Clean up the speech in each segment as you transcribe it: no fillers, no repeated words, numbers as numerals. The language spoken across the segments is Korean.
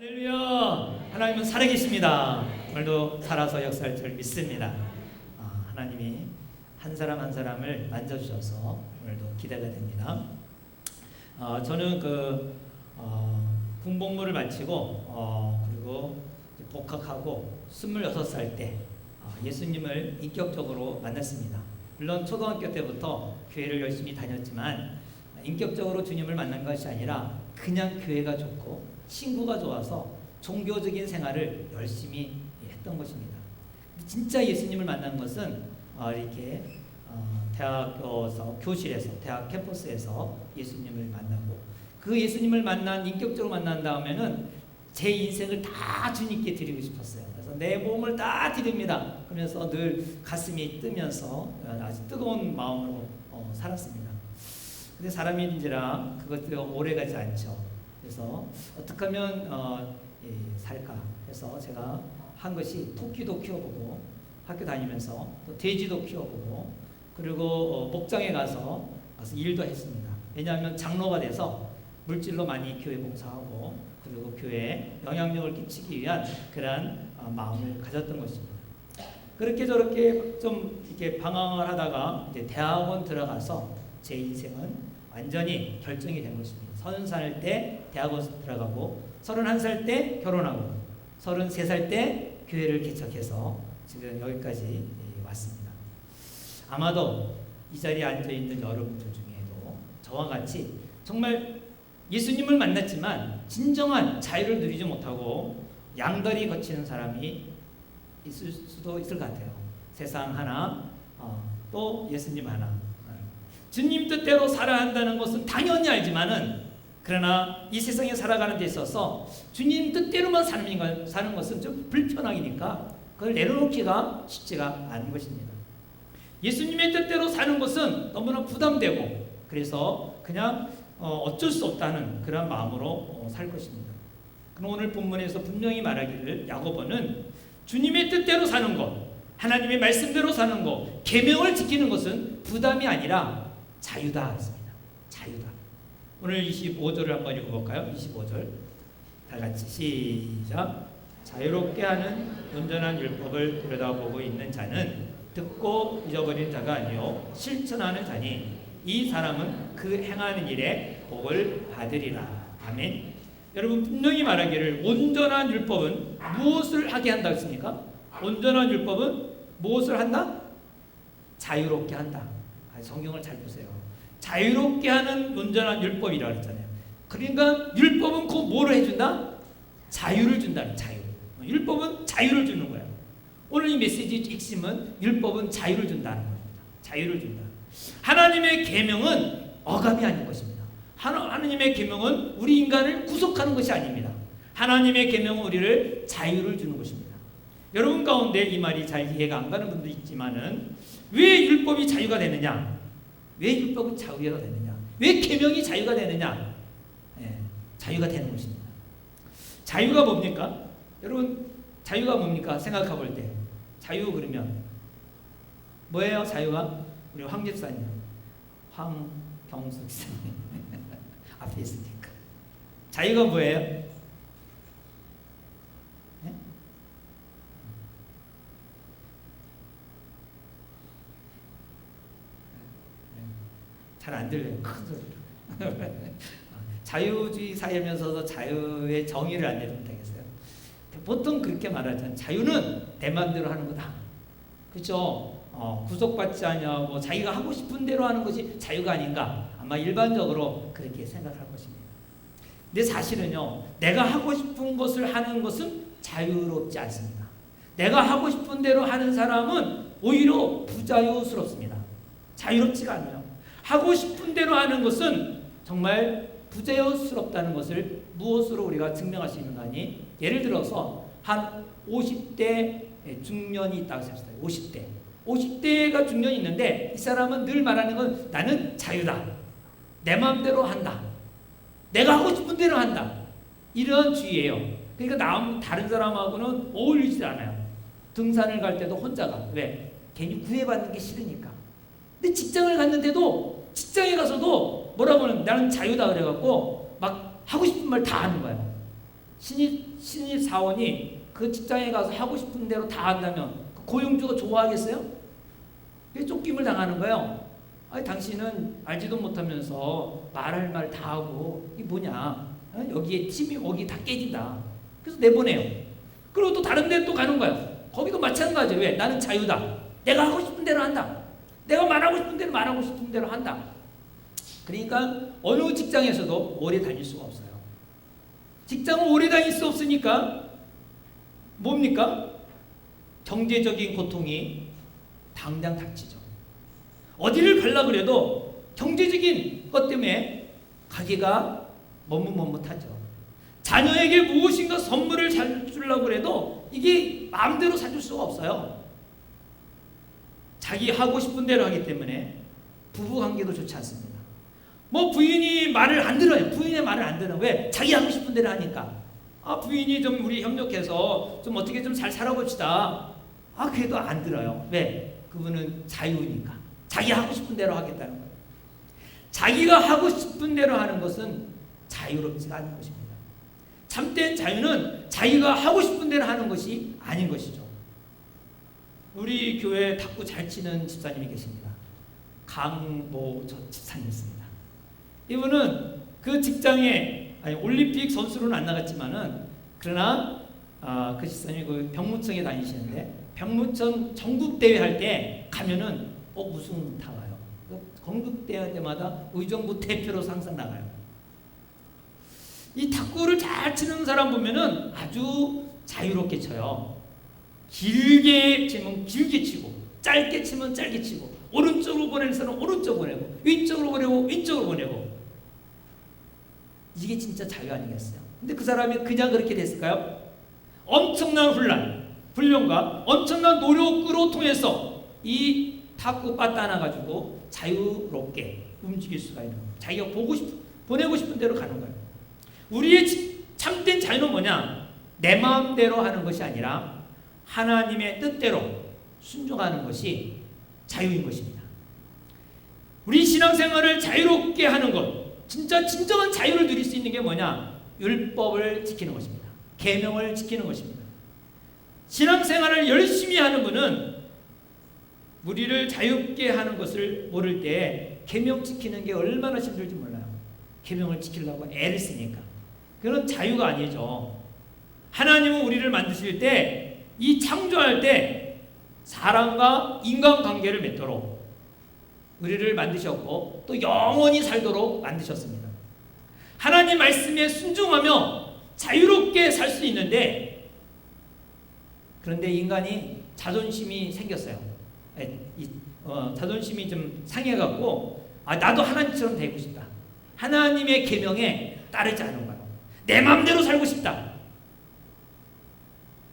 할렐루야! 하나님은 살아계십니다. 오늘도 살아서 역사할 줄 믿습니다. 하나님이 한 사람 한 사람을 만져주셔서 오늘도 기대가 됩니다. 저는 군복무를 마치고 그리고 복학하고 26살 때 예수님을 인격적으로 만났습니다. 물론 초등학교 때부터 교회를 열심히 다녔지만 인격적으로 주님을 만난 것이 아니라 그냥 교회가 좋고 친구가 좋아서 종교적인 생활을 열심히 했던 것입니다. 진짜 예수님을 만난 것은 이렇게 대학교에서 교실에서 대학 캠퍼스에서 예수님을 만나고 그 예수님을 인격적으로 만난 다음에는 제 인생을 다 주님께 드리고 싶었어요. 그래서 내 몸을 다 드립니다. 그러면서 늘 가슴이 뜨면서 아주 뜨거운 마음으로 살았습니다. 근데 사람인지라 그것도 오래가지 않죠. 그래서 어떻게 하면 살까 해서 제가 한 것이 토끼도 키워보고 학교 다니면서 또 돼지도 키워보고 그리고 목장에 가서 일도 했습니다. 왜냐하면 장로가 돼서 물질로 많이 교회 봉사하고 그리고 교회에 영향력을 끼치기 위한 그러한 마음을 가졌던 것입니다. 그렇게 저렇게 좀 이렇게 방황을 하다가 이제 대학원 들어가서 제 인생은 완전히 결정이 된 것입니다. 30살 때 대학원 들어가고 31살 때 결혼하고 33살 때 교회를 개척해서 지금 여기까지 왔습니다. 아마도 이 자리에 앉아있는 여러분들 중에도 저와 같이 정말 예수님을 만났지만 진정한 자유를 누리지 못하고 양다리 거치는 사람이 있을 수도 있을 것 같아요. 세상 하나 또 예수님 하나. 주님 뜻대로 살아야 한다는 것은 당연히 알지만은 그러나 이 세상에 살아가는 데 있어서 주님 뜻대로만 사는 것은 좀 불편하니까 그걸 내려놓기가 쉽지가 않은 것입니다. 예수님의 뜻대로 사는 것은 너무나 부담되고 그래서 그냥 어쩔 수 없다는 그런 마음으로 살 것입니다. 그럼 오늘 본문에서 분명히 말하기를 야고보는 주님의 뜻대로 사는 것, 하나님의 말씀대로 사는 것, 계명을 지키는 것은 부담이 아니라 자유다 했습니다. 자유다. 오늘 25절을 한번 읽어볼까요? 25절 다 같이 시작. 자유롭게 하는 온전한 율법을 들여다보고 있는 자는 듣고 잊어버린 자가 아니요 실천하는 자니 이 사람은 그 행하는 일에 복을 받으리라. 아멘. 여러분 분명히 말하기를 온전한 율법은 무엇을 하게 한다 했습니까? 온전한 율법은 무엇을 한다? 자유롭게 한다. 성경을 잘 보세요. 자유롭게 하는 온전한 율법이라고 했잖아요. 그러니까 율법은 그 뭐를 해준다? 자유를 준다는 자유. 율법은 자유를 주는 거예요. 오늘 이 메시지 핵심은 율법은 자유를 준다는 겁니다. 자유를 준다. 하나님의 계명은 억압이 아닌 것입니다. 하나님의 계명은 우리 인간을 구속하는 것이 아닙니다. 하나님의 계명은 우리를 자유를 주는 것입니다. 여러분 가운데 이 말이 잘 이해가 안 가는 분도 있지만은 왜 율법이 자유가 되느냐? 왜 율법은 자유가 되느냐? 왜 계명이 자유가 되느냐? 자유가 되는 것입니다. 자유가 뭡니까? 여러분 자유가 뭡니까? 생각해 볼 때 자유 그러면 뭐예요? 자유가 우리 황 집사님, 황경숙 집사님 앞에 있으니까 자유가 뭐예요? 잘 안 들려요. 큰 소리로. 자유주의 사회면서도 자유의 정의를 안 내리면 되겠어요? 보통 그렇게 말하잖아요. 자유는 내 마음대로 하는 거다. 그렇죠? 구속받지 아니하고 자기가 하고 싶은 대로 하는 것이 자유가 아닌가? 아마 일반적으로 그렇게 생각할 것입니다. 근데 사실은요, 내가 하고 싶은 것을 하는 것은 자유롭지 않습니다. 내가 하고 싶은 대로 하는 사람은 오히려 부자유스럽습니다. 자유롭지가 않아요. 하고 싶은 대로 하는 것은 정말 부자유스럽다는 것을 무엇으로 우리가 증명할 수 있는가 하니 예를 들어서 한 50대 중년이 있다고 합시다. 50대가 중년이 있는데 이 사람은 늘 말하는 건 나는 자유다. 내 마음대로 한다. 내가 하고 싶은 대로 한다. 이런 주의예요. 그러니까 다른 사람하고는 어울리지 않아요. 등산을 갈 때도 혼자 가. 왜? 괜히 구애받는 게 싫으니까. 근데 직장을 갔는데도 직장에 가서도 뭐라고 하는 나는 자유다 그래갖고 막 하고 싶은 말 다 하는 거예요. 신입 사원이 그 직장에 가서 하고 싶은 대로 다 한다면 그 고용주가 좋아하겠어요? 왜 쫓김을 당하는 거예요? 아니, 당신은 알지도 못하면서 말할 말 다 하고 이게 뭐냐? 여기에 팀이 여기 다 깨진다. 그래서 내보내요. 그리고 또 다른 데 또 가는 거예요. 거기도 마찬가지예요. 왜? 나는 자유다. 내가 하고 싶은 대로 한다. 내가 말하고 싶은 대로 말하고 싶은 대로 한다. 그러니까 어느 직장에서도 오래 다닐 수가 없어요. 직장을 오래 다닐 수 없으니까 뭡니까? 경제적인 고통이 당장 닥치죠. 어디를 가려고 그래도 경제적인 것 때문에 가기가 머뭇머뭇하죠. 자녀에게 무엇인가 선물을 사주려고 해도 이게 마음대로 사줄 수가 없어요. 자기 하고 싶은 대로 하기 때문에 부부관계도 좋지 않습니다. 뭐 부인이 말을 안 들어요. 부인의 말을 안 들어요. 왜? 자기 하고 싶은 대로 하니까. 아, 부인이 좀 우리 협력해서 좀 어떻게 좀 잘 살아봅시다. 아, 그래도 안 들어요. 왜? 그분은 자유니까. 자기 하고 싶은 대로 하겠다는 거예요. 자기가 하고 싶은 대로 하는 것은 자유롭지가 않은 것입니다. 참된 자유는 자기가 하고 싶은 대로 하는 것이 아닌 것이죠. 우리 교회에 탁구 잘 치는 집사님이 계십니다. 강모 집사님 있습니다. 이분은 그 직장에 올림픽 선수로는 안 나갔지만은 그러나 그 집사님이 그 병무청에 다니시는데 병무청 전국대회 할 때 가면은 우승 타와요. 전국대회 때마다 의정부 대표로 항상 나가요. 이 탁구를 잘 치는 사람 보면은 아주 자유롭게 쳐요. 길게 치면 길게 치고 짧게 치면 짧게 치고 오른쪽으로 보내는 사람은 오른쪽 보내고 왼쪽으로 보내고 왼쪽으로 보내고 이게 진짜 자유 아니겠어요? 근데 그 사람이 그냥 그렇게 됐을까요? 엄청난 훈련과 엄청난 노력으로 통해서 이 탁구 빠따 하나 가지고 자유롭게 움직일 수가 있는 거예요. 자기가 보내고 싶은 대로 가는 거예요. 우리의 참된 자유는 뭐냐? 내 마음대로 하는 것이 아니라 하나님의 뜻대로 순종하는 것이 자유인 것입니다. 우리 신앙생활을 자유롭게 하는 것, 진정한 자유를 누릴 수 있는 게 뭐냐? 율법을 지키는 것입니다. 계명을 지키는 것입니다. 신앙생활을 열심히 하는 분은 우리를 자유롭게 하는 것을 모를 때 계명 지키는 게 얼마나 힘들지 몰라요. 계명을 지키려고 애를 쓰니까. 그건 자유가 아니죠. 하나님은 우리를 만드실 때 이 창조할 때 사람과 인간관계를 맺도록 우리를 만드셨고 또 영원히 살도록 만드셨습니다. 하나님 말씀에 순종하며 자유롭게 살 수 있는데 그런데 인간이 자존심이 생겼어요. 자존심이 좀 상해갖고 나도 하나님처럼 되고 싶다. 하나님의 계명에 따르지 않은 거예요. 내 마음대로 살고 싶다.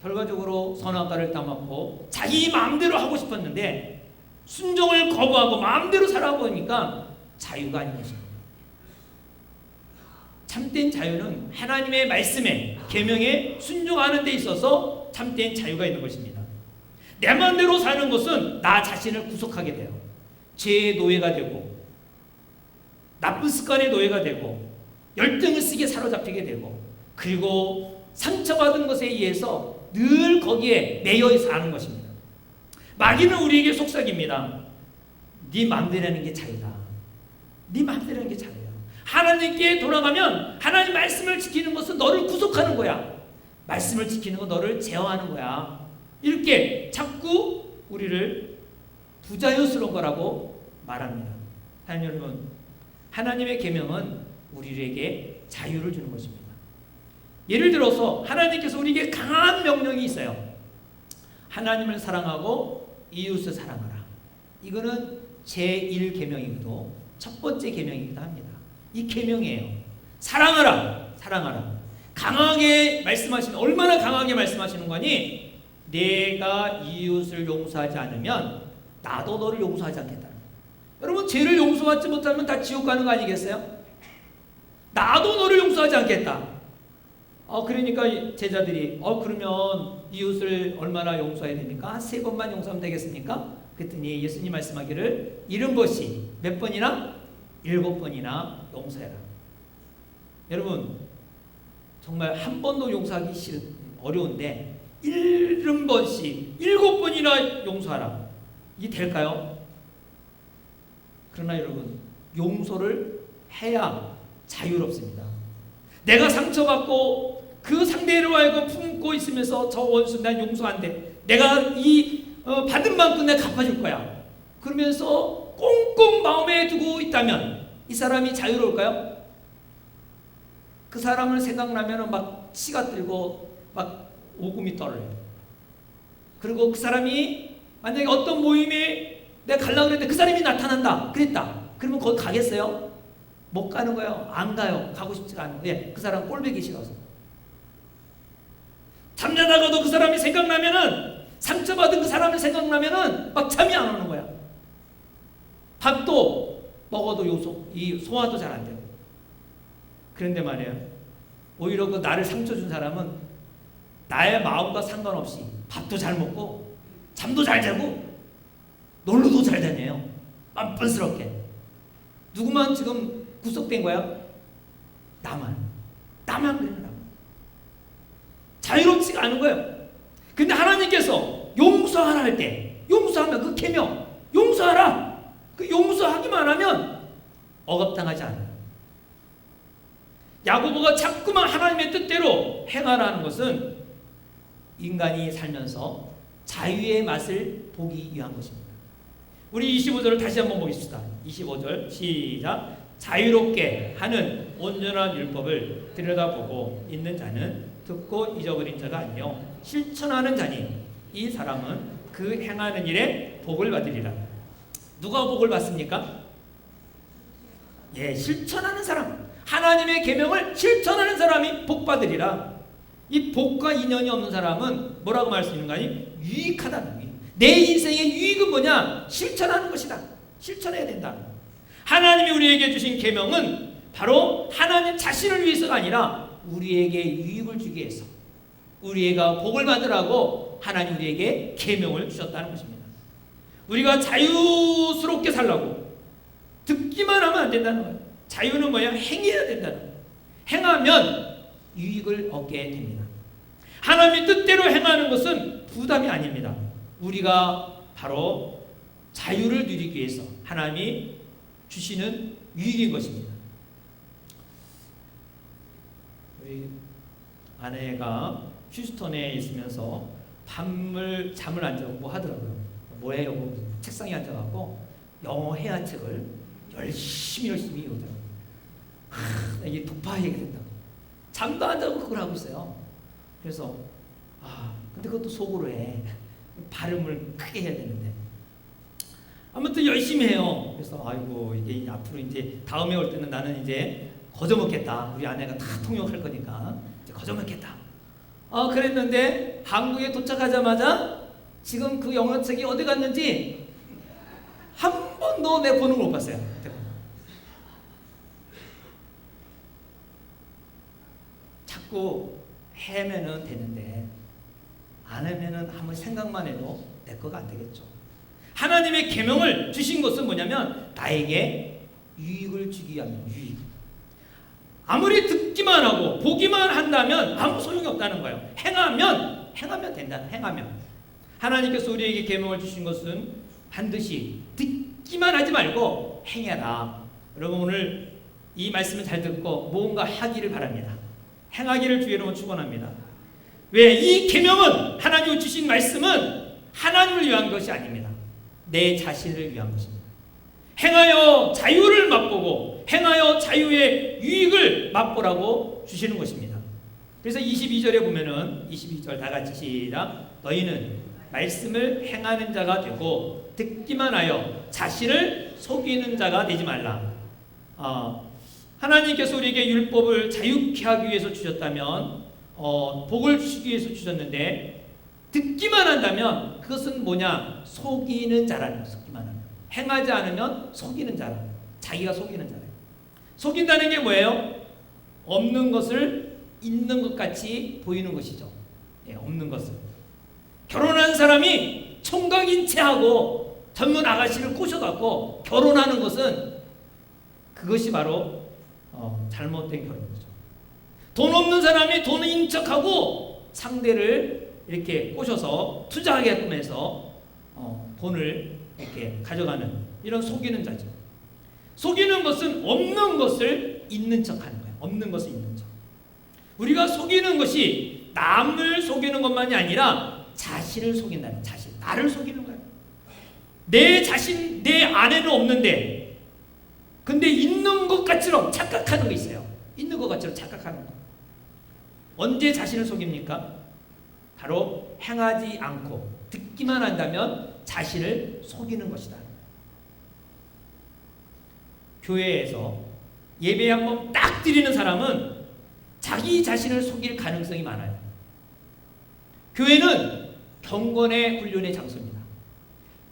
결과적으로 선악과를 따먹고 자기 마음대로 하고 싶었는데 순종을 거부하고 마음대로 살아보니까 자유가 아닌 것입니다. 참된 자유는 하나님의 말씀에 계명에 순종하는 데 있어서 참된 자유가 있는 것입니다. 내 마음대로 사는 것은 나 자신을 구속하게 돼요. 죄의 노예가 되고 나쁜 습관의 노예가 되고 열등을 쓰게 사로잡히게 되고 그리고 상처받은 것에 의해서 늘 거기에 매여 사는 것입니다. 마귀는 우리에게 속삭입니다. 네 마음대로 하는 게 자유다. 네 마음대로 하는 게 자유야. 하나님께 돌아가면 하나님 말씀을 지키는 것은 너를 구속하는 거야. 말씀을 지키는 건 너를 제어하는 거야. 이렇게 자꾸 우리를 부자유스러운 거라고 말합니다. 하나님 여러분, 하나님의 계명은 우리에게 자유를 주는 것입니다. 예를 들어서 하나님께서 우리에게 강한 명령이 있어요. 하나님을 사랑하고 이웃을 사랑하라. 이거는 제1계명이기도 첫 번째 계명이기도 합니다. 이 계명이에요. 사랑하라. 사랑하라. 강하게 말씀하시는, 얼마나 강하게 말씀하시는 거니? 내가 이웃을 용서하지 않으면 나도 너를 용서하지 않겠다. 여러분, 죄를 용서하지 못하면 다 지옥 가는 거 아니겠어요? 나도 너를 용서하지 않겠다. 그러니까 제자들이 그러면 이웃을 얼마나 용서해야 됩니까? 3번만 용서하면 되겠습니까? 그랬더니 예수님 말씀하기를 70번씩 몇 번이나? 7번이나 용서해라. 여러분, 정말 한 번도 용서하기 어려운데 70번씩 7번이나 용서하라. 이게 될까요? 그러나 여러분, 용서를 해야 자유롭습니다. 내가 상처받고 그 상대를 알고 품고 있으면서 저 원수 난 용서 안 돼. 내가 이 받은 만큼 내가 갚아줄 거야. 그러면서 꽁꽁 마음에 두고 있다면 이 사람이 자유로울까요? 그 사람을 생각나면 막 치가 들고 막 오금이 떨어요. 그리고 그 사람이 만약에 어떤 모임에 내가 가려고 그랬는데 그 사람이 나타난다 그랬다. 그러면 거기 가겠어요? 못 가는 거예요. 안 가요. 가고 싶지가 않아요. 예, 그 사람 꼴보기 싫어서. 잠자다가도 그 사람이 생각나면은, 상처받은 그 사람이 생각나면은 막 잠이 안 오는 거야. 밥도 먹어도 이 소화도 잘 안 되고. 그런데 말이에요, 오히려 그 나를 상처 준 사람은 나의 마음과 상관없이 밥도 잘 먹고 잠도 잘 자고 놀러도 잘 다녀요. 뻔뻔스럽게. 누구만 지금 구속된 거야? 나만 그래요. 나만. 자유롭지가 않은 거예요. 근데 하나님께서 용서하라 할 때, 용서하면 그 계명, 용서하라. 그 용서하기만 하면 억압당하지 않아요. 야고보가 자꾸만 하나님의 뜻대로 행하라는 것은 인간이 살면서 자유의 맛을 보기 위한 것입니다. 우리 25절을 다시 한번 보겠습니다. 25절 시작. 자유롭게 하는 온전한 율법을 들여다보고 있는 자는 듣고 잊어버린 자가 아니요 실천하는 자니 이 사람은 그 행하는 일에 복을 받으리라. 누가 복을 받습니까? 예, 실천하는 사람. 하나님의 계명을 실천하는 사람이 복 받으리라. 이 복과 인연이 없는 사람은 뭐라고 말할 수 있는가? 유익하다. 내 인생의 유익은 뭐냐? 실천하는 것이다. 실천해야 된다. 하나님이 우리에게 주신 계명은 바로 하나님 자신을 위해서가 아니라 우리에게 유익을 주기 위해서, 우리가 복을 받으라고 하나님 우리에게 계명을 주셨다는 것입니다. 우리가 자유스럽게 살라고 듣기만 하면 안 된다는 거예요. 자유는 뭐야? 행해야 된다는 거예요. 행하면 유익을 얻게 됩니다. 하나님의 뜻대로 행하는 것은 부담이 아닙니다. 우리가 바로 자유를 누리기 위해서 하나님이 주시는 유익인 것입니다. 우리 아내가 휴스턴에 있으면서 잠을 안 자고 뭐 하더라고요. 뭐해요? 책상에 앉아갖고 영어 회화책을 열심히 읽더라고요. 이게 독파해야 된다고. 잠도 안 자고 그걸 하고 있어요. 그래서 근데 그것도 속으로 해. 발음을 크게 해야 되는데. 아무튼 열심히 해요. 그래서 아이고 이게 앞으로 이제 다음에 올 때는 나는 이제 거저먹겠다. 우리 아내가 다 통역할 거니까 이제 거저먹겠다. 그랬는데 한국에 도착하자마자 지금 그 영어책이 어디 갔는지 한 번도 내 보는 걸 못 봤어요. 자꾸 해면은 되는데 안 하면은 아무리 생각만 해도 내 거가 안 되겠죠. 하나님의 계명을 주신 것은 뭐냐면 나에게 유익을 주기 위한 유익. 아무리 듣기만 하고 보기만 한다면 아무 소용이 없다는 거예요. 행하면 된다. 행하면. 하나님께서 우리에게 계명을 주신 것은 반드시 듣기만 하지 말고 행해라. 여러분 오늘 이 말씀을 잘 듣고 뭔가 하기를 바랍니다. 행하기를 주의 이름으로 축원합니다. 왜? 이 계명은 하나님이 주신 말씀은 하나님을 위한 것이 아닙니다. 내 자신을 위한 것입니다. 행하여 자유를 맛보고 행하여 자유의 유익을 맛보라고 주시는 것입니다. 그래서 22절에 보면은 22절 다 같이 시작. 너희는 말씀을 행하는 자가 되고 듣기만 하여 자신을 속이는 자가 되지 말라. 하나님께서 우리에게 율법을 자유케 하기 위해서 주셨다면 복을 주시기 위해서 주셨는데 듣기만 한다면 그것은 뭐냐? 속이는 자라는 거예요. 속기만 하면. 행하지 않으면 속이는 자라. 자기가 속이는 자라요. 속인다는 게 뭐예요? 없는 것을 있는 것 같이 보이는 것이죠. 예, 없는 것을. 결혼한 사람이 총각인 체하고 젊은 아가씨를 꼬셔갖고 결혼하는 것은 그것이 바로 잘못된 결혼이죠. 돈 없는 사람이 돈 있는 척하고 상대를 이렇게 꼬셔서 투자하게끔 해서 돈을 이렇게 가져가는 이런 속이는 자죠. 속이는 것은 없는 것을 있는 척하는 거예요. 없는 것을 있는 척. 우리가 속이는 것이 남을 속이는 것만이 아니라 자신을 속인다는 자신, 나를 속이는 거예요. 내 자신, 내 안에는 없는데 근데 있는 것 같처럼 착각하는 거 있어요. 있는 것 같처럼 착각하는 거. 언제 자신을 속입니까? 바로 행하지 않고 듣기만 한다면 자신을 속이는 것이다. 교회에서 예배 한번 딱 드리는 사람은 자기 자신을 속일 가능성이 많아요. 교회는 경건의 훈련의 장소입니다.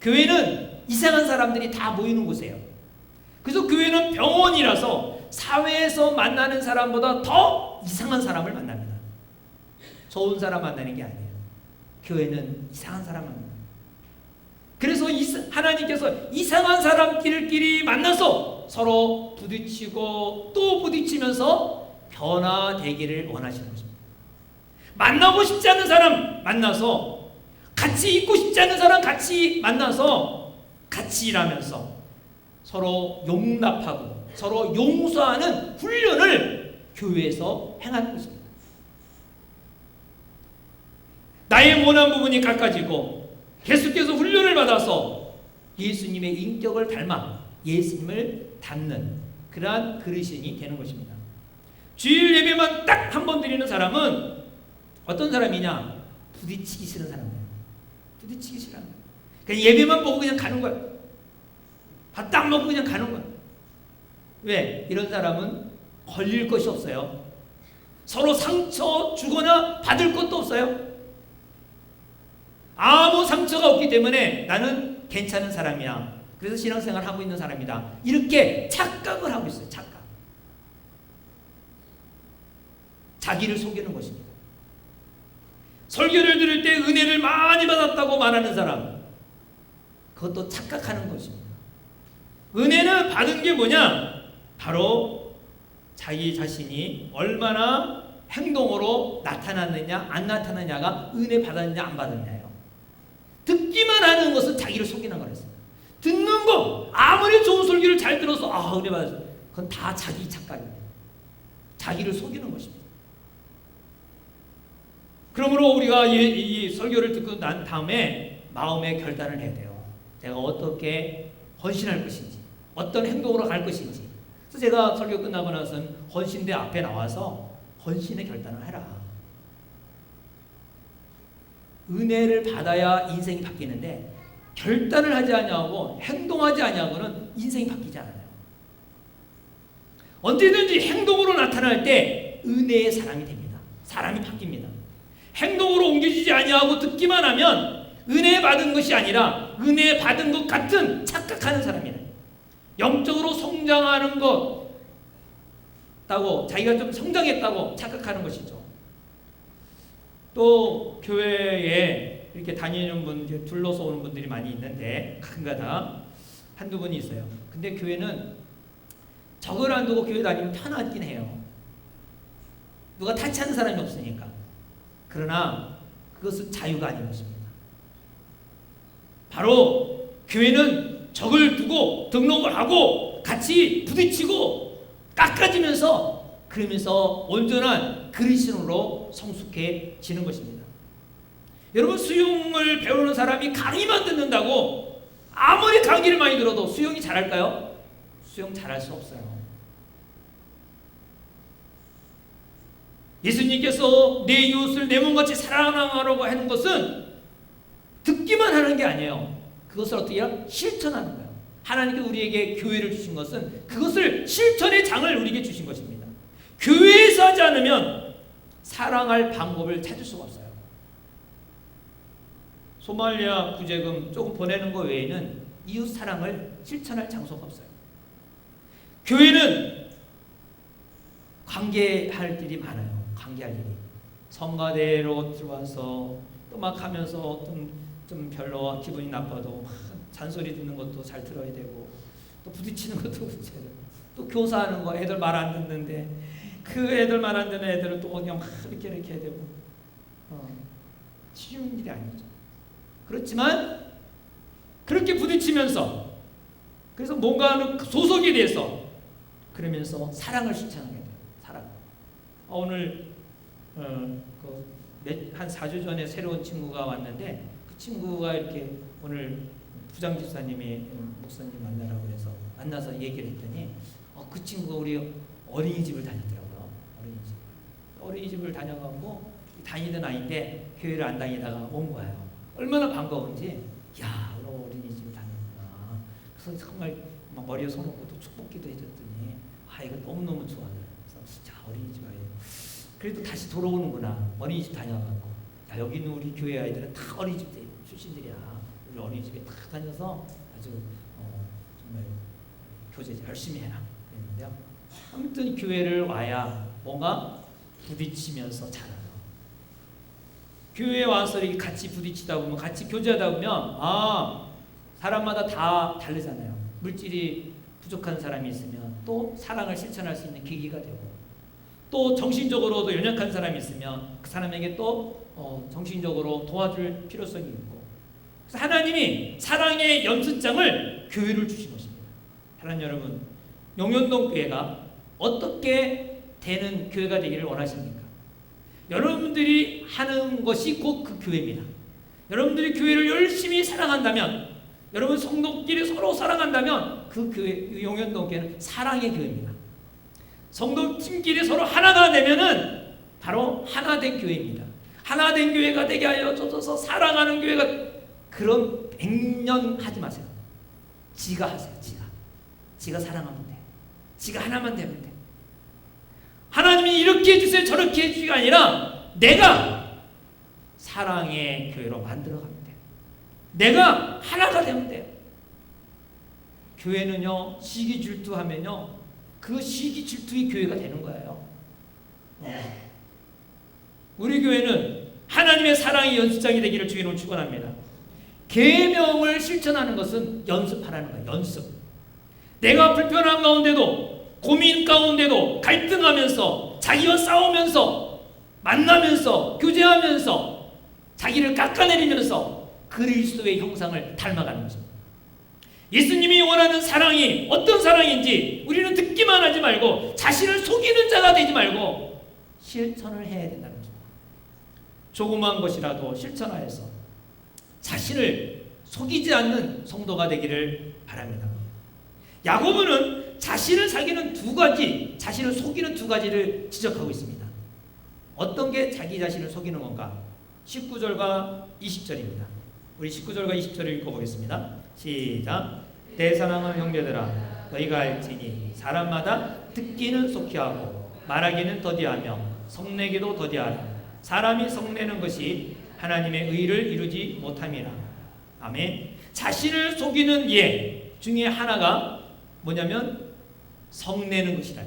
교회는 이상한 사람들이 다 모이는 곳이에요. 그래서 교회는 병원이라서 사회에서 만나는 사람보다 더 이상한 사람을 만납니다. 좋은 사람 만나는 게 아니에요. 교회는 이상한 사람 만납니다. 그래서 하나님께서 이상한 사람끼리 만나서 서로 부딪히고 또 부딪히면서 변화되기를 원하시는 것입니다. 만나고 싶지 않은 사람 만나서 같이 있고 싶지 않은 사람 같이 만나서 같이 일하면서 서로 용납하고 서로 용서하는 훈련을 교회에서 행하는 것입니다. 나의 모난 부분이 깎아지고 계속해서 훈련을 받아서 예수님의 인격을 닮아 예수님을 닮는 그러한 그리스도인이 되는 것입니다. 주일 예배만 딱 한 번 드리는 사람은 어떤 사람이냐? 부딪히기 싫은 사람이에요. 부딪히기 싫은 거예요. 그냥 예배만 보고 그냥 가는 거예요. 밥 딱 먹고 그냥 가는 거예요. 왜? 이런 사람은 걸릴 것이 없어요. 서로 상처 주거나 받을 것도 없어요. 아무 상처가 없기 때문에 나는 괜찮은 사람이야. 그래서 신앙생활을 하고 있는 사람이다. 이렇게 착각을 하고 있어요. 착각. 자기를 속이는 것입니다. 설교를 들을 때 은혜를 많이 받았다고 말하는 사람, 그것도 착각하는 것입니다. 은혜는 받은 게 뭐냐? 바로 자기 자신이 얼마나 행동으로 나타났느냐 안 나타났느냐가 은혜 받았느냐 안 받았느냐예요. 듣기만 하는 것은 자기를 속이는 거랬어요. 듣는 거 아무리 좋은 설교를 잘 들어서 은혜 받았어요. 그건 다 자기 착각입니다. 자기를 속이는 것입니다. 그러므로 우리가 이 설교를 듣고 난 다음에 마음의 결단을 해야 돼요. 제가 어떻게 헌신할 것인지, 어떤 행동으로 갈 것인지. 그래서 제가 설교 끝나고 나서는 헌신대 앞에 나와서 헌신의 결단을 해라. 은혜를 받아야 인생이 바뀌는데 결단을 하지 않냐고 행동하지 않냐고는 인생이 바뀌지 않아요. 언제든지 행동으로 나타날 때 은혜의 사람이 됩니다. 사람이 바뀝니다. 행동으로 옮겨지지 아니하고 듣기만 하면 은혜 받은 것이 아니라 은혜 받은 것 같은 착각하는 사람이에요. 영적으로 성장하는 것다고 자기가 좀 성장했다고 착각하는 것이죠. 또 교회에 이렇게 다니는 분, 둘러서 오는 분들이 많이 있는데 가끔가다 한두 분이 있어요. 근데 교회는 적을 안 두고 교회 다니면 편하긴 해요. 누가 타치하는 사람이 없으니까. 그러나 그것은 자유가 아닌 것입니다. 바로 교회는 적을 두고 등록을 하고 같이 부딪히고 깎아지면서 그러면서 온전한 그리스도로 성숙해지는 것입니다. 여러분 수영을 배우는 사람이 강의만 듣는다고 아무리 강의를 많이 들어도 수영이 잘할까요? 수영 잘할 수 없어요. 예수님께서 내 이웃을 내 몸같이 사랑하라고 하는 것은 듣기만 하는 게 아니에요. 그것을 어떻게 해요? 실천하는 거예요. 하나님께서 우리에게 교회를 주신 것은 그것을 실천의 장을 우리에게 주신 것입니다. 교회에서 하지 않으면 사랑할 방법을 찾을 수가 없어요. 소말리아 구제금 조금 보내는 것 외에는 이웃 사랑을 실천할 장소가 없어요. 교회는 관계할 일이 많아요. 관계할 일이. 성가대로 들어와서 또 막 하면서 좀 별로 기분이 나빠도 막 잔소리 듣는 것도 잘 들어야 되고 또 부딪히는 것도 부딪혀야 되고 또 교사하는 거 애들 말 안 듣는데 그 애들만 안 되는 애들은 또 그냥 막 이렇게 해야 되고 쉬운 일이 아니죠. 그렇지만 그렇게 부딪히면서 그래서 뭔가 소속이 돼서 그러면서 사랑을 실천하게 돼요. 사랑. 오늘 한 4주 전에 새로운 친구가 왔는데 그 친구가 이렇게 오늘 부장집사님이 목사님 만나라고 해서 만나서 얘기를 했더니 그 친구가 우리 어린이집을 다녔더라고요. 어린이집을 다녀가고 다니던 아이인데 교회를 안 다니다가 온 거예요. 얼마나 반가운지 야 너 어린이집을 다녔구나. 그래서 정말 막 머리에 손 얹고 또 축복기도 해줬더니 이거 너무너무 좋아. 그래서 자 어린이집 아이 그래도 다시 돌아오는구나. 어린이집 다녀가고 야 여기는 우리 교회 아이들은 다 어린이집 출신들이야. 우리 어린이집에 다 다녀서 아주 정말 교제 열심히 해라 그랬는데요. 아무튼 교회를 와야 뭔가 부딪히면서 자라요. 교회에 와서 이렇게 같이 부딪히다 보면 같이 교제하다 보면 사람마다 다 다르잖아요. 물질이 부족한 사람이 있으면 또 사랑을 실천할 수 있는 계기가 되고 또 정신적으로도 연약한 사람이 있으면 그 사람에게 또 정신적으로 도와줄 필요성이 있고 그래서 하나님이 사랑의 연습장을 교회를 주신 것입니다. 사랑하는 여러분, 용현동 교회가 어떻게 되는 교회가 되기를 원하십니까? 여러분들이 하는 것이 곧 그 교회입니다. 여러분들이 교회를 열심히 사랑한다면 여러분 성도끼리 서로 사랑한다면 그 교회, 용현동 교회는 사랑의 교회입니다. 성도팀끼리 서로 하나가 되면은 바로 하나된 교회입니다. 하나된 교회가 되게 하여 주셔서 사랑하는 교회가 그런 100년 하지 마세요. 지가 하세요. 지가 사랑하면 돼. 지가 하나만 되면 돼. 하나님이 이렇게 해주세요 저렇게 해주기가 아니라 내가 사랑의 교회로 만들어가면 돼요. 내가 하나가 되면 돼요. 교회는요 시기 질투하면요 그 시기 질투의 교회가 되는 거예요. 우리 교회는 하나님의 사랑의 연습장이 되기를 주의로 축원합니다. 계명을 실천하는 것은 연습하라는 거예요. 연습. 내가 불편한 가운데도 고민 가운데도 갈등하면서 자기와 싸우면서 만나면서 교제하면서 자기를 깎아내리면서 그리스도의 형상을 닮아가는 것입니다. 예수님이 원하는 사랑이 어떤 사랑인지 우리는 듣기만 하지 말고 자신을 속이는 자가 되지 말고 실천을 해야 된다는 것입니다. 조그만 것이라도 실천하여서 자신을 속이지 않는 성도가 되기를 바랍니다. 야고보는 자신을 속이는 두 가지를 지적하고 있습니다. 어떤 게 자기 자신을 속이는 건가? 19절과 20절입니다. 우리 19절과 20절을 읽어보겠습니다. 시작. 내 사랑하는 형제들아 너희가 알지니 사람마다 듣기는 속히하고 말하기는 더디하며 성내기도 더디하라. 사람이 성내는 것이 하나님의 의를 이루지 못함이라. 아멘. 자신을 속이는 예 중에 하나가 뭐냐면 성내는 것이다.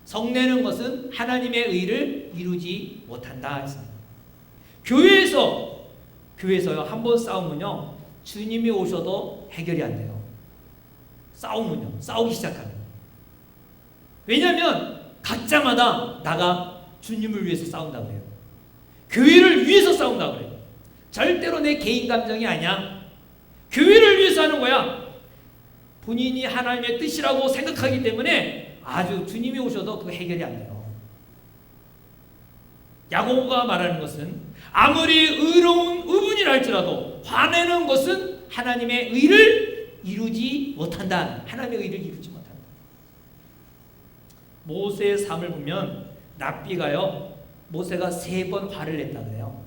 성내는 것은 하나님의 의를 이루지 못한다 했습니다. 교회에서요 한번 싸우면요 주님이 오셔도 해결이 안 돼요. 싸우기 시작하면. 왜냐하면 각자마다 나가 주님을 위해서 싸운다고 해요. 교회를 위해서 싸운다고 그래요. 절대로 내 개인 감정이 아니야. 교회를 위해서 하는 거야. 본인이 하나님의 뜻이라고 생각하기 때문에 아주 주님이 오셔도 그거 해결이 안 돼요. 야고보가 말하는 것은 아무리 의로운 의분이라 할지라도 화내는 것은 하나님의 의를 이루지 못한다. 하나님의 의를 이루지 못한다. 모세의 삶을 보면 랍비가요 모세가 3번 화를 냈다 그래요.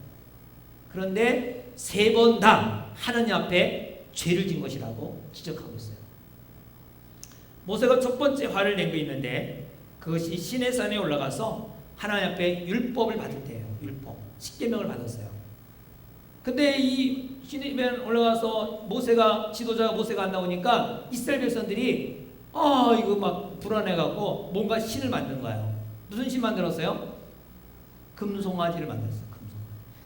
그런데 3번 다 하나님 앞에 죄를 진 것이라고 지적하고 있어요. 모세가 첫 번째 화를 낸 거 있는데 그것이 시내산에 올라가서 하나님 앞에 율법을 받을 때예요. 율법, 십계명을 받았어요. 근데 이 시내산 올라가서 지도자가 모세가 안 나오니까 이스라엘 백성들이 이거 막 불안해갖고 뭔가 신을 만든 거예요. 무슨 신 만들었어요? 금송아지를 만들었어요.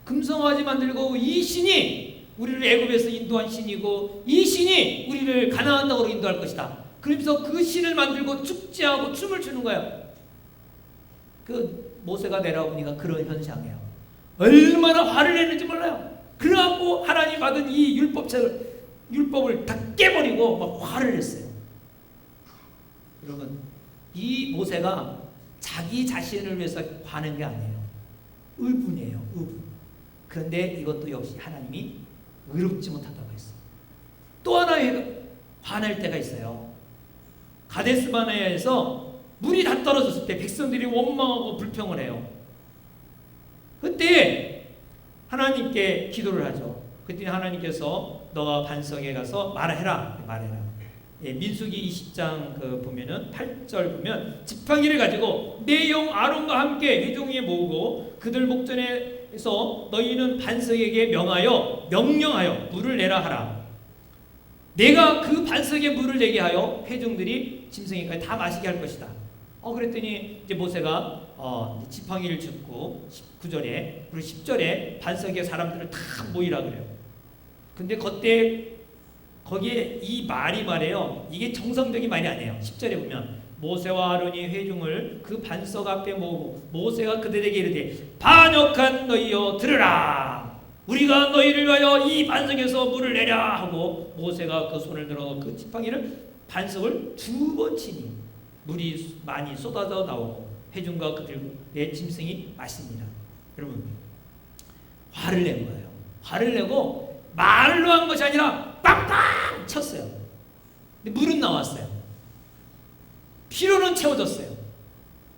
금송아지 만들고 이 신이 우리를 애굽에서 인도한 신이고 이 신이 우리를 가나안 땅으로 인도할 것이다. 그러면서 그 신을 만들고 축제하고 춤을 추는 거예요. 그 모세가 내려오니까 그런 현상이에요. 얼마나 화를 내는지 몰라요. 그래갖고 하나님 받은 이 율법을 다 깨버리고 막 화를 냈어요. 여러분, 이 모세가 자기 자신을 위해서 화낸 게 아니에요. 의분이에요. 의분. 그런데 이것도 역시 하나님이 의롭지 못하다고 했어요. 또 하나 화낼 때가 있어요. 가데스 바네아에서 물이 다 떨어졌을 때 백성들이 원망하고 불평을 해요. 그때 하나님께 기도를 하죠. 그때 하나님께서 너가 반석에 가서 말해라. 예, 민수기 20장 보면은 8절 보면 지팡이를 가지고 내 영 아론과 함께 회중 위에 모으고 그들 목전에서 너희는 반석에게 명령하여 물을 내라 하라. 내가 그 반석에 물을 내게 하여 회중들이 짐승에까지 다 마시게 할 것이다. 그랬더니 이제 모세가 지팡이를 줍고 9절에 그리고 10절에 반석에 사람들을 다 모이라 그래요. 근데 그때 거기에 이 말이 말해요. 이게 정성적인 말이 아니에요. 10절에 보면 모세와 아론이 회중을 그 반석 앞에 모으고 모세가 그들에게 이르되 반역한 너희여 들으라. 우리가 너희를 위하여 이 반석에서 물을 내랴 하고 모세가 그 손을 들어 그 지팡이를 반석을 2번 치니 물이 많이 쏟아져 나오고 회중과 그들의 짐승이 마십니다. 여러분, 화를 낸 거예요. 화를 내고 말로 한 것이 아니라 빵빵 쳤어요. 근데 물은 나왔어요. 피로는 채워졌어요.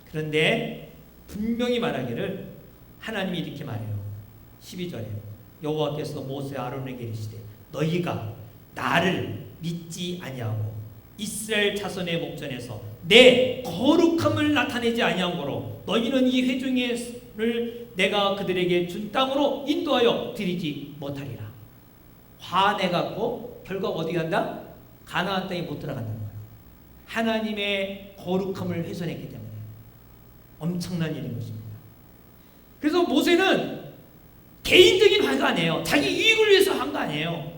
그런데 분명히 말하기를 하나님이 이렇게 말해요. 12절에 여호와께서 모세 아론에게 이르시되 너희가 나를 믿지 아니하고 이스라엘 자손의 목전에서 내 거룩함을 나타내지 아니한 거로 너희는 이 회중을 내가 그들에게 준 땅으로 인도하여 드리지 못하리라. 화내갖고 결국 어디 간다? 가나안 땅에 못 들어간다는 거예요. 하나님의 거룩함을 훼손했기 때문에 엄청난 일인 것입니다. 그래서 모세는 개인적인 화가 아니에요. 자기 이익을 위해서 한 거 아니에요.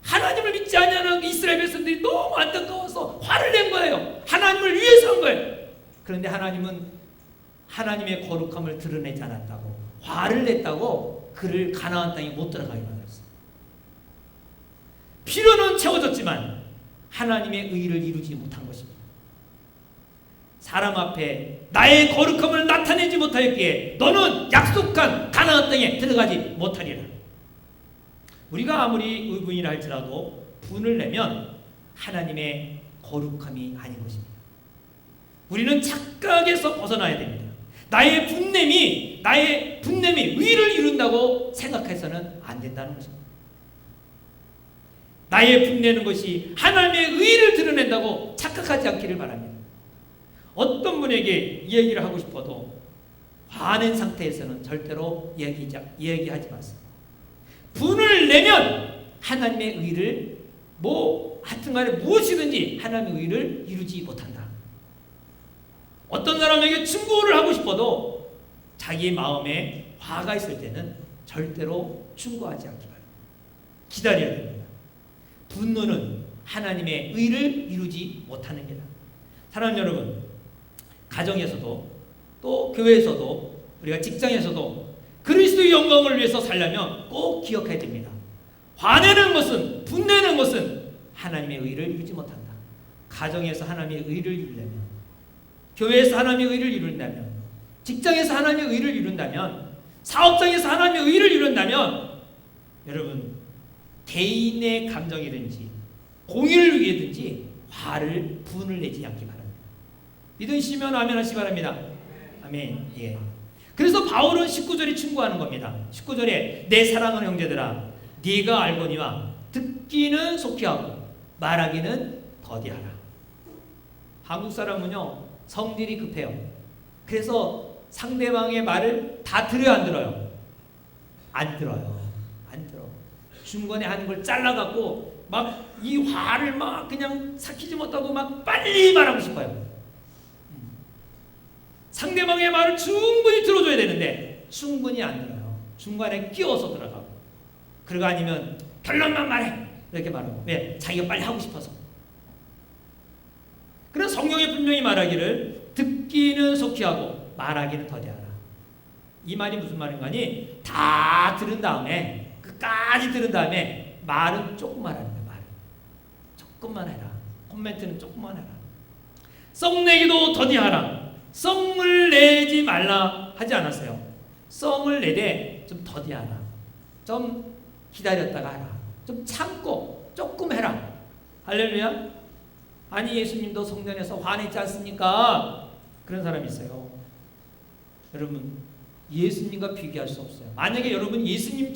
하나님을 믿지 않냐는 이스라엘 백성들이 너무 안타까워서 화를 낸 거예요. 하나님을 위해서 한 거예요. 그런데 하나님은 하나님의 거룩함을 드러내지 않았다고 화를 냈다고 그를 가나안 땅에 못 들어가게 만들었어요. 필요는 채워졌지만 하나님의 의를 이루지 못한 것입니다. 사람 앞에 나의 거룩함을 나타내지 못하였기에 너는 약속한 가나안 땅에 들어가지 못하리라. 우리가 아무리 의분이라 할지라도 분을 내면 하나님의 거룩함이 아닌 것입니다. 우리는 착각에서 벗어나야 됩니다. 나의 분냄이 의를 이룬다고 생각해서는 안 된다는 것입니다. 나의 분내는 것이 하나님의 의를 드러낸다고 착각하지 않기를 바랍니다. 어떤 분에게 이야기를 하고 싶어도 화낸 상태에서는 절대로 이야기하지 마세요. 분을 내면 하나님의 의를 하여튼간에 무엇이든지 하나님의 의를 이루지 못한다. 어떤 사람에게 충고를 하고 싶어도 자기 마음에 화가 있을 때는 절대로 충고하지 않기 바랍니다. 기다려야 됩니다. 분노는 하나님의 의를 이루지 못하는 게다. 사랑하는 여러분, 가정에서도 또 교회에서도 우리가 직장에서도 그리스도의 영광을 위해서 살려면 꼭 기억해야 됩니다. 화내는 것은 분내는 것은 하나님의 의를 이루지 못한다. 가정에서 하나님의 의를 이루려면, 교회에서 하나님의 의를 이룬다면, 직장에서 하나님의 의를 이룬다면, 사업장에서 하나님의 의를 이룬다면 여러분 개인의 감정이든지 공의를 위해든지 분을 내지 않기 바랍니다. 믿으시면 아멘 하시기 바랍니다. 아멘. 예. 그래서 바울은 19절에 충고하는 겁니다. 19절에 내 사랑하는 형제들아 네가 알거니와 듣기는 속히 하고 말하기는 더디하라. 한국 사람은요 성질이 급해요. 그래서 상대방의 말을 다 들어요, 안 들어요? 안 들어요. 안 들어. 중간에 하는 걸 잘라갖고 막 이 화를 막 그냥 삭히지 못하고 막 빨리 말하고 싶어요. 상대방의 말을 충분히 들어줘야 되는데 충분히 안 들어요. 중간에 끼워서 들어가고, 그리고 아니면 결론만 말해 이렇게 말하고. 왜? 자기가 빨리 하고 싶어서. 그래서 성경에 분명히 말하기를 듣기는 속히 하고 말하기는 더디하라. 이 말이 무슨 말인가니? 다 들은 다음에, 끝까지 들은 다음에 말은 조금만 하는 거야. 말은 조금만 해라. 코멘트는 조금만 해라. 썩내기도 더디하라. 썩을 내지 말라 하지 않았어요. 썩을 내되 좀 더디하라. 좀 기다렸다가 하라. 좀 참고 조금 해라. 할렐루야. 아니 예수님도 성전에서 화냈지 않습니까? 그런 사람이 있어요. 여러분 예수님과 비교할 수 없어요. 만약에 여러분 예수님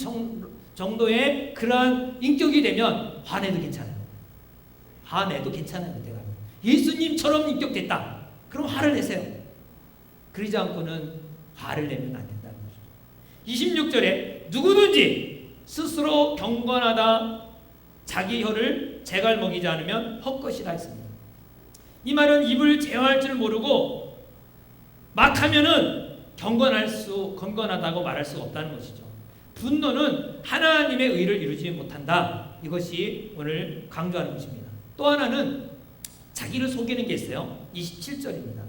정도의 그러한 인격이 되면 화내도 괜찮아요. 화내도 괜찮아요. 그때가 예수님처럼 인격됐다. 그럼 화를 내세요. 그러지 않고는 화를 내면 안 된다는 것이죠. 26절에 누구든지 스스로 경건하다 자기 혀를 재갈 먹이지 않으면 헛것이라 했습니다. 이 말은 입을 제어할 줄 모르고 막 하면은 경건하다고 말할 수 없다는 것이죠. 분노는 하나님의 의를 이루지 못한다. 이것이 오늘 강조하는 것입니다. 또 하나는 자기를 속이는 게 있어요. 27절입니다.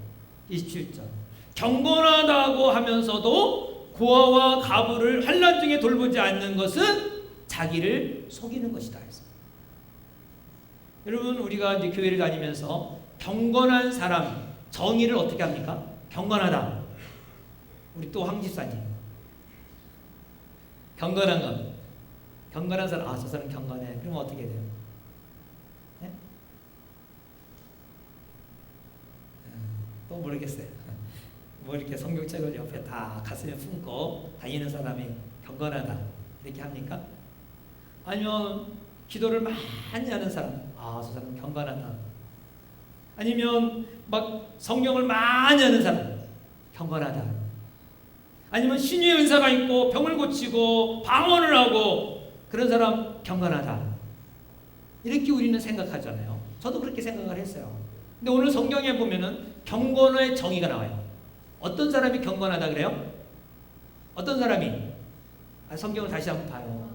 27절. 경건하다고 하면서도 고아와 가부를 환난 중에 돌보지 않는 것은 자기를 속이는 것이다. 여러분 우리가 이제 교회를 다니면서 경건한 사람 정의를 어떻게 합니까? 경건하다. 우리 또 황 집사님. 경건한 것. 경건한 사람. 아, 저 사람 경건해. 그러면 어떻게 돼요? 네? 또 모르겠어요. 뭐 이렇게 성경책을 옆에 다 가슴에 품고 다니는 사람이 경건하다. 이렇게 합니까? 아니면 기도를 많이 하는 사람. 아, 저 사람 경건하다. 아니면 막 성경을 많이 하는 사람. 경건하다. 아니면 신유의 은사가 있고 병을 고치고 방언을 하고 그런 사람 경건하다. 이렇게 우리는 생각하잖아요. 저도 그렇게 생각을 했어요. 근데 오늘 성경에 보면은 경건의 정의가 나와요. 어떤 사람이 경건하다 그래요? 어떤 사람이? 성경을 다시 한번 봐요.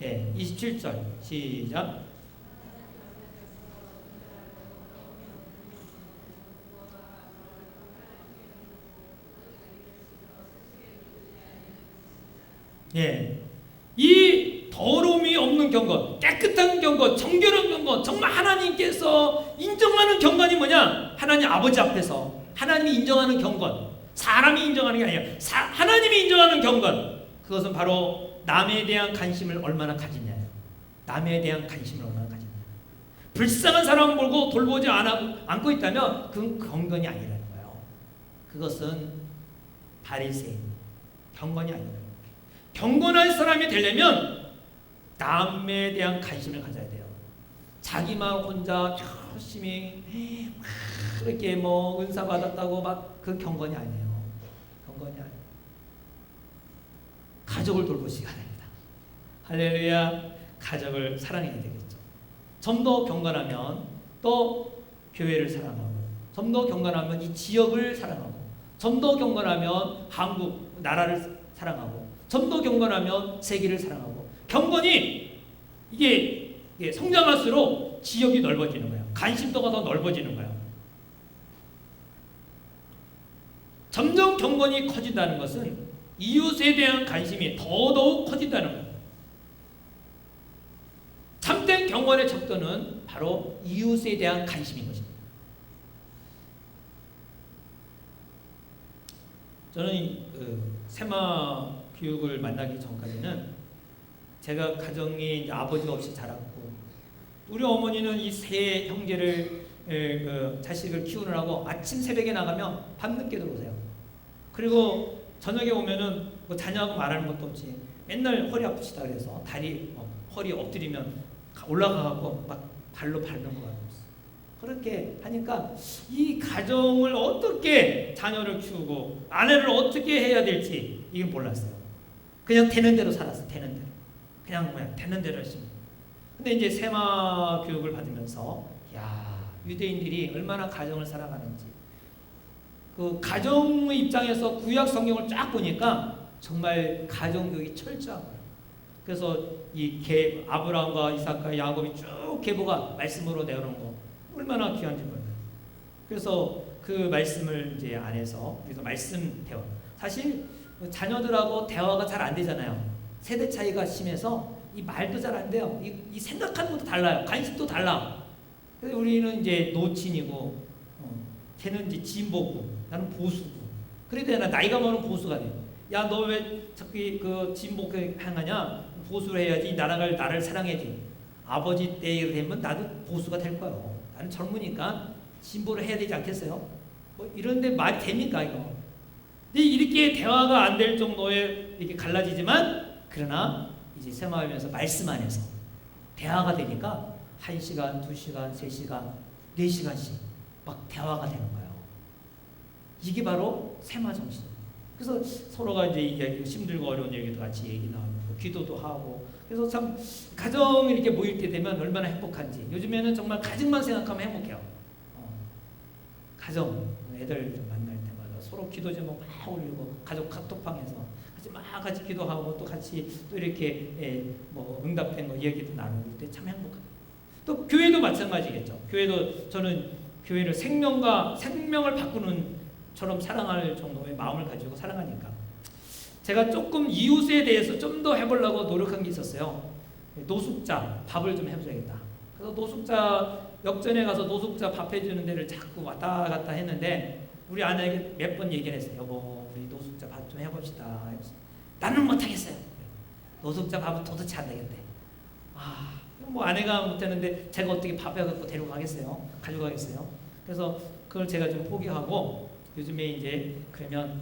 예, 27절 시작. 예, 이 더러움이 없는 경건, 깨끗한 경건, 정결한 경건, 정말 하나님께서 인정하는 경건이 뭐냐? 하나님 아버지 앞에서 하나님이 인정하는 경건, 사람이 인정하는 게 아니라 하나님이 인정하는 경건. 그것은 바로 남에 대한 관심을 얼마나 가지냐예요. 남에 대한 관심을 얼마나 가지냐. 불쌍한 사람 보고 돌보지 않고 있다면 그건 경건이 아니라는 거예요. 그것은 바리새인, 경건이 아니라는 거예요. 경건한 사람이 되려면 남에 대한 관심을 가져야 돼요. 자기만 혼자 열심히 이렇게 뭐 은사 받았다고 막 그 경건이 아니에요. 경건이 아니에요. 가족을 돌보시기 바랍니다. 할렐루야. 가족을 사랑해야 되겠죠. 좀 더 경건하면 또 교회를 사랑하고, 좀 더 경건하면 이 지역을 사랑하고, 좀 더 경건하면 한국 나라를 사랑하고, 좀 더 경건하면 세계를 사랑하고. 경건이 이게 성장할수록 지역이 넓어지는 거예요. 관심도가 더 넓어지는 거예요. 점점 경건이 커진다는 것은 이웃에 대한 관심이 더더욱 커진다는 거예요. 참된 경건의 척도는 바로 이웃에 대한 관심인 것입니다. 저는 세마 교육을 만나기 전까지는 제가 가정이 아버지가 없이 자랐고, 우리 어머니는 이 세 형제를 자식을 키우느라고 아침 새벽에 나가면 밤늦게 들어오세요. 그리고 저녁에 오면은 뭐 자녀하고 말하는 것도 없지. 맨날 허리 아프시다 그래서 허리 엎드리면 올라가고 막 발로 밟는 거 같아요. 그렇게 하니까 이 가정을 어떻게 자녀를 키우고 아내를 어떻게 해야 될지 이건 몰랐어요. 그냥 되는 대로 살았어요. 되는 대로. 그냥 되는 대로 했습니다. 근데 이제 세마 교육을 받으면서 유대인들이 얼마나 가정을 살아가는지, 그 가정의 입장에서 구약 성경을 쫙 보니까 정말 가정 교육이 철저한 거예요. 그래서 이 아브라함과 이삭과 야곱이 쭉 계보가 말씀으로 내놓은 거 얼마나 귀한지 몰라요. 그래서 그 말씀을 이제 안에서 그래서 말씀 대화. 사실 자녀들하고 대화가 잘 안 되잖아요. 세대 차이가 심해서 이 말도 잘 안 돼요. 이 생각하는 것도 달라요. 관심도 달라. 그래서 우리는 이제 노친이고, 걔는 이제 진보고, 나는 보수고. 그래도 나 나이가 많은 보수가 돼. 야, 너 왜 자꾸 그 진보 향하냐? 보수를 해야지. 나라를 사랑해야지. 아버지 때 되면 나도 보수가 될 거예요. 나는 젊으니까 진보를 해야 되지 않겠어요? 뭐 이런데 말이 됩니까 이거? 근데 이렇게 대화가 안 될 정도에 이렇게 갈라지지만 그러나 이제 생활하면서 말씀 안에서 대화가 되니까 1시간, 2시간, 3시간, 4시간씩 막 대화가 되는 거예요. 이게 바로 세마 정신이에요. 그래서 서로가 이제 이야기 힘들고 어려운 얘기도 같이 얘기 나누고 기도도 하고 그래서 참 가정이 이렇게 모일 때 되면 얼마나 행복한지 요즘에는 정말 가정만 생각하면 행복해요. 가정 애들 좀 만날 때마다 서로 기도 제목 막 올리고 가족 카톡방에서 같이 기도하고 또 같이 또 이렇게 뭐 응답된 거 이야기도 나눌 때 참 행복합니다. 또 교회도 마찬가지겠죠. 교회도 저는 교회를 생명을 바꾸는 처럼 사랑할 정도의 마음을 가지고 사랑하니까 제가 조금 이웃에 대해서 좀 더 해보려고 노력한 게 있었어요. 노숙자 밥을 좀 해줘야겠다. 그래서 노숙자 역전에 가서 노숙자 밥 해주는 데를 자꾸 왔다 갔다 했는데 우리 아내에게 몇 번 얘기를 했어요. 여보 우리 노숙자 밥 좀 해봅시다. 나는 못하겠어요. 노숙자 밥은 도대체 안 되겠대. 뭐 아내가 못했는데 제가 어떻게 밥 해갖고 데려가겠어요? 가져가겠어요? 그래서 그걸 제가 좀 포기하고 요즘에 이제 그러면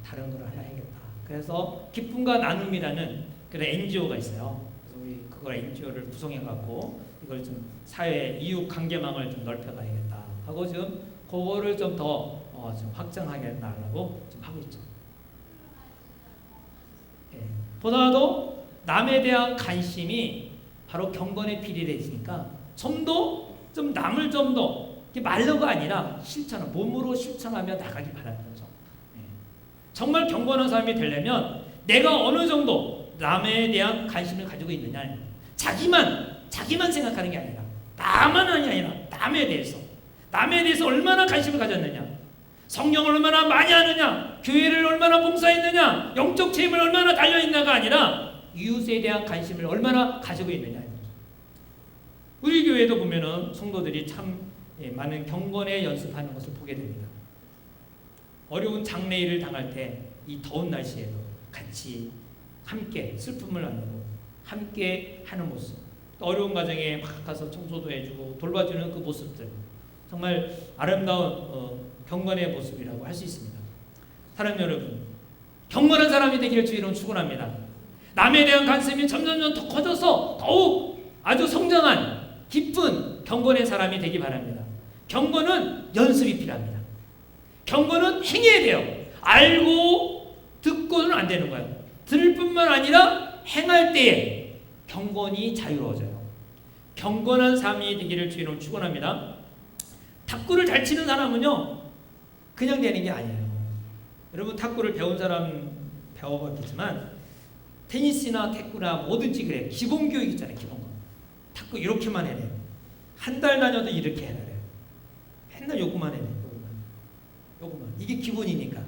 다른 걸 하나 해야겠다. 그래서 기쁨과 나눔이라는 그런 NGO가 있어요. 그래서 우리 그걸 NGO를 구성해갖고 이걸 좀 사회 이웃 관계망을 좀 넓혀가야겠다 하고 지금 그거를 좀 더 좀 확장하겠다라고 좀 하고 있죠. 보다도 남에 대한 관심이 바로 경건의 비례에 있으니까 좀 남을 좀 더 말로가 아니라 실천, 몸으로 실천하며 나가기 바라는 거죠. 정말 경건한 사람이 되려면 내가 어느 정도 남에 대한 관심을 가지고 있느냐, 자기만 생각하는 게 아니라 나만이 아니라 남에 대해서 얼마나 관심을 가졌느냐, 성령을 얼마나 많이 하느냐, 교회를 얼마나 봉사했느냐, 영적 체험을 얼마나 달려있나가 아니라 이웃에 대한 관심을 얼마나 가지고 있느냐. 우리 교회도 보면은 성도들이 참 많은 경건에 연습하는 것을 보게 됩니다. 어려운 장례일을 당할 때 이 더운 날씨에도 같이 함께 슬픔을 나누고 함께 하는 모습, 또 어려운 가정에 막 가서 청소도 해주고 돌봐주는 그 모습들 정말 아름다운 경건의 모습이라고 할 수 있습니다. 사랑 여러분, 경건한 사람이 되기를 주의로 축원합니다. 남에 대한 관심이 점점 더 커져서 더욱 아주 성장한 기쁜 경건의 사람이 되기 바랍니다. 경건은 연습이 필요합니다. 경건은 행해야 돼요. 알고 듣고는 안 되는 거예요. 들을 뿐만 아니라 행할 때에 경건이 자유로워져요. 경건한 삶이 되기를 주의로 축원합니다. 탁구를 잘 치는 사람은요 그냥 되는 게 아니에요. 여러분 탁구를 배운 사람 배워봤겠지만 테니스나 탁구나 뭐든지 그래요. 기본 교육 있잖아요. 기본 거. 탁구 이렇게만 해야 돼요. 한 달 다녀도 이렇게 해야 돼요. 맨날 요거만 해야 돼요. 요거만. 이게 기본이니까.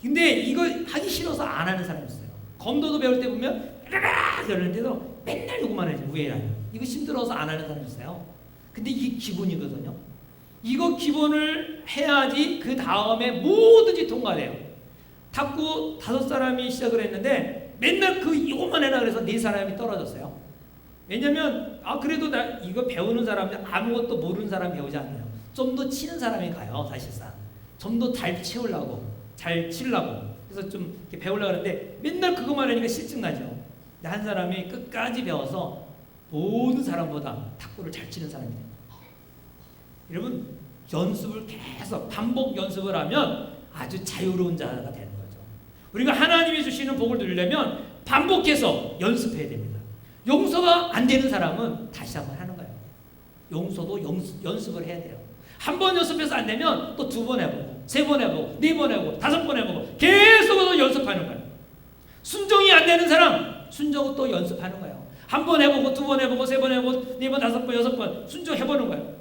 근데 이거 하기 싫어서 안 하는 사람이 있어요. 검도도 배울 때 보면 라라라 이러는데도 맨날 요거만 해요. 우회라. 이거 힘들어서 안 하는 사람이 있어요. 근데 이게 기본이거든요. 이거 기본을 해야지 그 다음에 뭐든지 통과돼요. 탁구 5사람이 시작을 했는데 맨날 이것만 해라 그래서 4사람이 떨어졌어요. 왜냐면 그래도 나 이거 배우는 사람이 아무것도 모르는 사람 배우지 않아요. 좀 더 치는 사람이 가요. 사실상 좀 더 잘 치우려고 잘 치려고 그래서 좀 이렇게 배우려고 하는데 맨날 그것만 하니까 실증나죠. 근데 한 사람이 끝까지 배워서 모든 사람보다 탁구를 잘 치는 사람이 돼요. 여러분 연습을 계속 반복 연습을 하면 아주 자유로운 자가 되는 거죠. 우리가 하나님이 주시는 복을 누리려면 반복해서 연습해야 됩니다. 용서가 안 되는 사람은 다시 한번 하는 거예요. 용서도 연습을 해야 돼요. 한 번 연습해서 안 되면 또 2번 해보고 3번 해보고 4번 해보고 5번 해보고 계속 연습하는 거예요. 순종이 안 되는 사람 순종을 또 연습하는 거예요. 한 번 해보고 2번 해보고 3번 해보고 4번 5번 6번 순종해보는 거예요.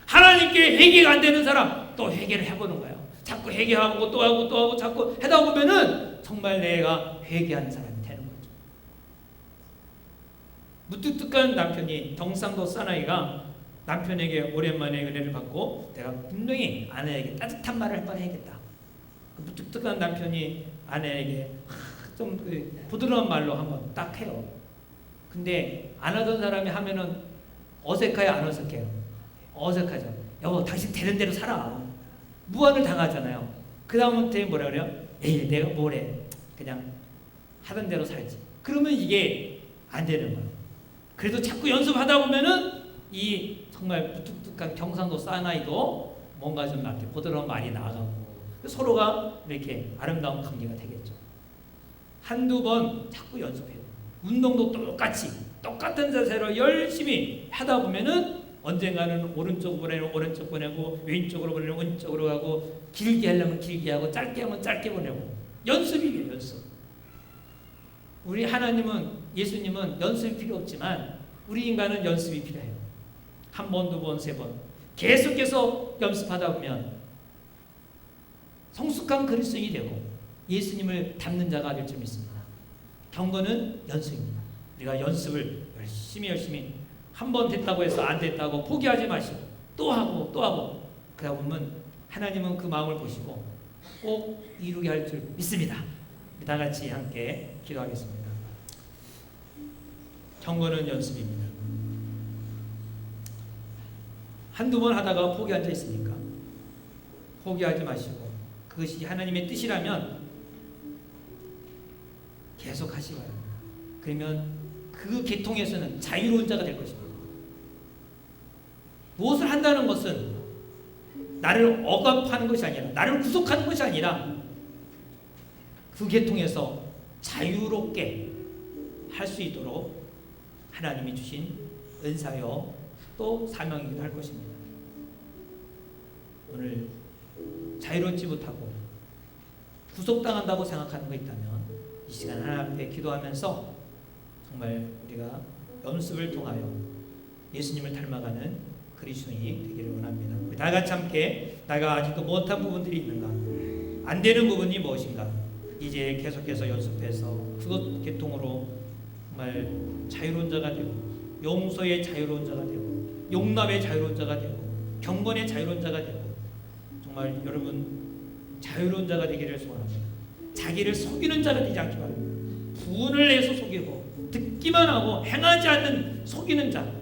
하나님께 회개가 안 되는 사람 또 회개를 해보는 거예요. 자꾸 회개하고 또 하고 또 하고 자꾸 하다 보면은 정말 내가 회개하는 사람이 되는 거죠. 무뚝뚝한 남편이 경상도 사나이가 남편에게 오랜만에 은혜를 받고 내가 분명히 아내에게 따뜻한 말을 한번 해야겠다. 그 무뚝뚝한 남편이 아내에게 좀 부드러운 말로 한번 딱 해요. 근데 안 하던 사람이 하면은 어색해요, 안 어색해요? 어색하죠. 여보, 당신 되는 대로 살아. 무한을 당하잖아요. 그 다음부터 뭐라 그래요? 에이, 내가 뭐래. 그냥 하던 대로 살지. 그러면 이게 안 되는 거예요. 그래도 자꾸 연습하다 보면은 이 정말 무뚝뚝한 경상도 사나이도 뭔가 좀 이렇게 부드러운 말이 나가고 서로가 이렇게 아름다운 관계가 되겠죠. 한두 번 자꾸 연습해요. 운동도 똑같은 자세로 열심히 하다 보면은 언젠가는 오른쪽으로 보내면 오른쪽 보내고 왼쪽으로 보내면 왼쪽으로 가고 길게 하려면 길게 하고 짧게 하면 짧게 보내고 연습이에요. 연습. 우리 하나님은 예수님은 연습이 필요 없지만 우리 인간은 연습이 필요해요. 한 번, 두 번, 세 번 계속해서 연습하다 보면 성숙한 그리스도인이 되고 예수님을 닮는 자가 될 줄 믿습니다. 경건은 연습입니다. 우리가 연습을 열심히 한 번 됐다고 해서 안 됐다고 포기하지 마시고 또 하고 그러다 보면 하나님은 그 마음을 보시고 꼭 이루게 할 줄 믿습니다. 다 같이 함께 기도하겠습니다. 경건은 연습입니다. 한두 번 하다가 포기한 자 있습니까? 포기하지 마시고 그것이 하나님의 뜻이라면 계속 하시기 바랍니다. 그러면 그 계통에서는 자유로운 자가 될 것입니다. 무엇을 한다는 것은 나를 억압하는 것이 아니라 나를 구속하는 것이 아니라 그 계통에서 자유롭게 할 수 있도록 하나님이 주신 은사요 또 사명이기도 할 것입니다. 오늘 자유롭지 못하고 구속당한다고 생각하는 거 있다면 이 시간 하나님 앞에 기도하면서 정말 우리가 연습을 통하여 예수님을 닮아가는 그리스도인이 되기를 원합니다. 우리 다 같이 함께 내가 아직도 못한 부분들이 있는가? 안 되는 부분이 무엇인가? 이제 계속해서 연습해서 그것 계통으로 정말 자유로운 자가 되고 용서의 자유로운 자가 되고 용납의 자유로운 자가 되고 경건의 자유로운 자가 되고 정말 여러분 자유로운 자가 되기를 소원합니다. 자기를 속이는 자가 되지 않기 바랍니다. 분을 내서 속이고 듣기만 하고 행하지 않는 속이는 자.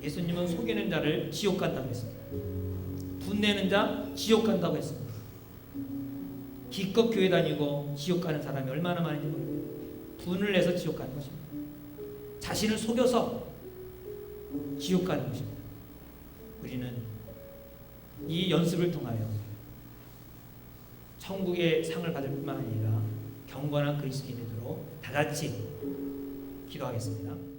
예수님은 속이는 자를 지옥 간다고 했습니다. 분내는 자 지옥 간다고 했습니다. 기껏 교회 다니고 지옥 가는 사람이 얼마나 많은지 모르겠어요. 분을 내서 지옥 가는 것입니다. 자신을 속여서 지옥 가는 것입니다. 우리는 이 연습을 통하여 천국의 상을 받을 뿐만 아니라 경건한 그리스도인이 되도록 다 같이 기도하겠습니다.